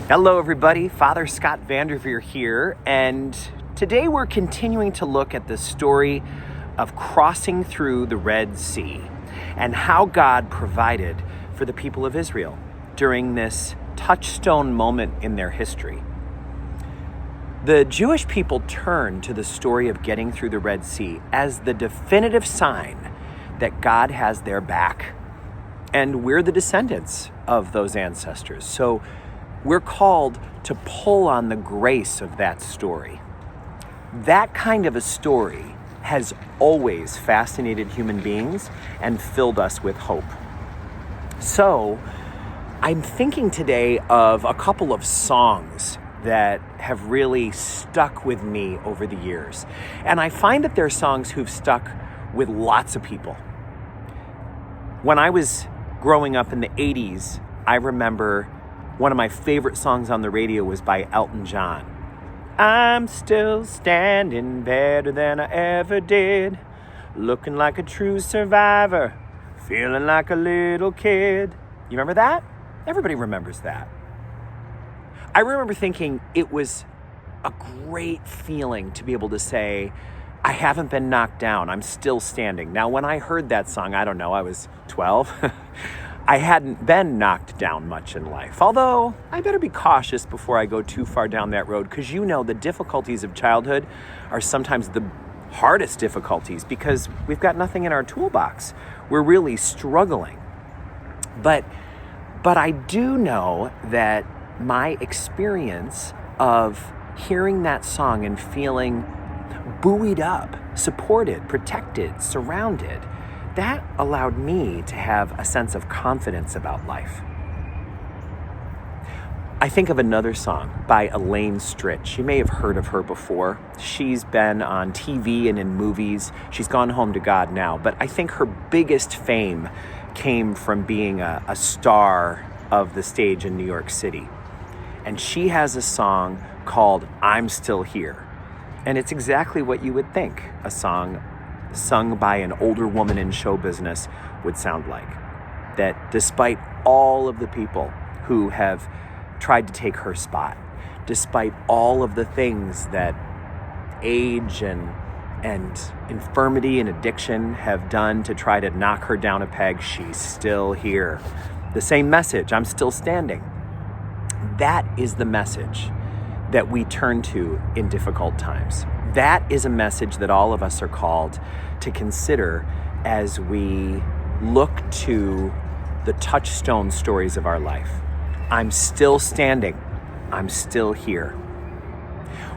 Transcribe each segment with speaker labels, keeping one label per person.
Speaker 1: Hello everybody, Father Scott Vanderveer here, and today we're continuing to look at the story of crossing through the Red Sea and how God provided for the people of Israel during this touchstone moment in their history. The Jewish people turn to the story of getting through the Red Sea as the definitive sign that God has their back, and we're the descendants of those ancestors. So we're called to pull on the grace of that story. That kind of a story has always fascinated human beings and filled us with hope. So I'm thinking today of a couple of songs that have really stuck with me over the years. And I find that they're songs who've stuck with lots of people. When I was growing up in the 80s, I remember one of my favorite songs on the radio was by Elton John. I'm still standing better than I ever did, looking like a true survivor, feeling like a little kid. You remember that? Everybody remembers that. I remember thinking it was a great feeling to be able to say, I haven't been knocked down, I'm still standing. Now, when I heard that song, I don't know, I was 12. I hadn't been knocked down much in life, although I better be cautious before I go too far down that road, because you know the difficulties of childhood are sometimes the hardest difficulties because we've got nothing in our toolbox. We're really struggling. But I do know that my experience of hearing that song and feeling buoyed up, supported, protected, surrounded, that allowed me to have a sense of confidence about life. I think of another song by Elaine Stritch. You may have heard of her before. She's been on TV and in movies. She's gone home to God now, but I think her biggest fame came from being a star of the stage in New York City. And she has a song called I'm Still Here. And it's exactly what you would think a song sung by an older woman in show business would sound like. That despite all of the people who have tried to take her spot, despite all of the things that age and infirmity and addiction have done to try to knock her down a peg, she's still here. The same message, I'm still standing. That is the message that we turn to in difficult times. That is a message that all of us are called to consider as we look to the touchstone stories of our life. I'm still standing. I'm still here.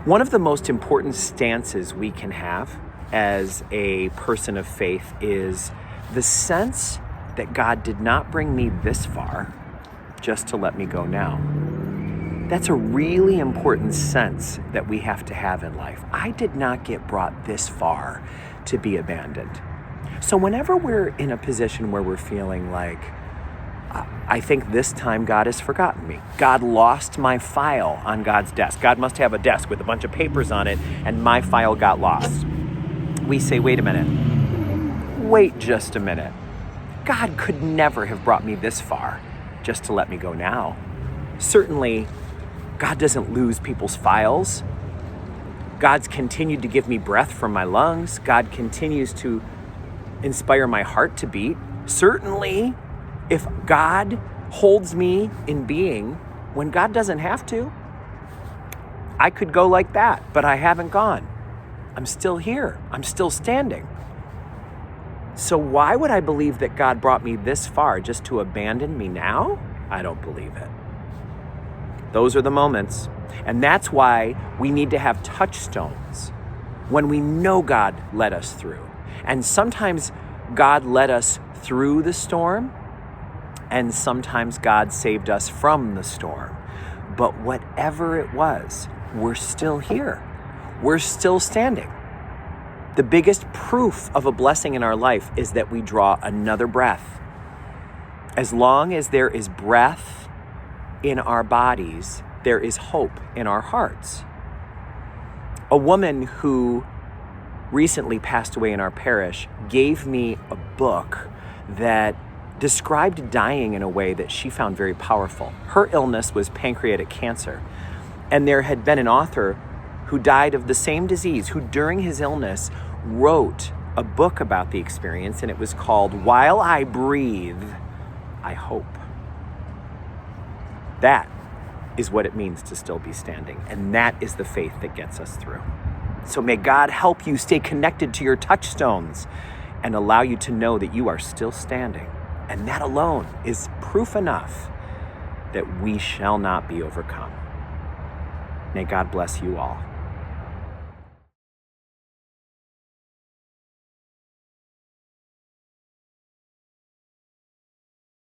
Speaker 1: One of the most important stances we can have as a person of faith is the sense that God did not bring me this far just to let me go now. That's a really important sense that we have to have in life. I did not get brought this far to be abandoned. So whenever we're in a position where we're feeling like, I think this time God has forgotten me. God lost my file on God's desk. God must have a desk with a bunch of papers on it, and my file got lost. We say, wait a minute. Wait just a minute. God could never have brought me this far just to let me go now. Certainly, God doesn't lose people's files. God's continued to give me breath from my lungs. God continues to inspire my heart to beat. Certainly, if God holds me in being when God doesn't have to, I could go like that, but I haven't gone. I'm still here. I'm still standing. So why would I believe that God brought me this far just to abandon me now? I don't believe it. Those are the moments. And that's why we need to have touchstones when we know God led us through. And sometimes God led us through the storm, and sometimes God saved us from the storm. But whatever it was, we're still here. We're still standing. The biggest proof of a blessing in our life is that we draw another breath. As long as there is breath in our bodies, there is hope in our hearts. A woman who recently passed away in our parish gave me a book that described dying in a way that she found very powerful. Her illness was pancreatic cancer, and there had been an author who died of the same disease, who during his illness wrote a book about the experience, and it was called While I Breathe, I Hope. That is what it means to still be standing, and that is the faith that gets us through. So may God help you stay connected to your touchstones and allow you to know that you are still standing. And that alone is proof enough that we shall not be overcome. May God bless you all.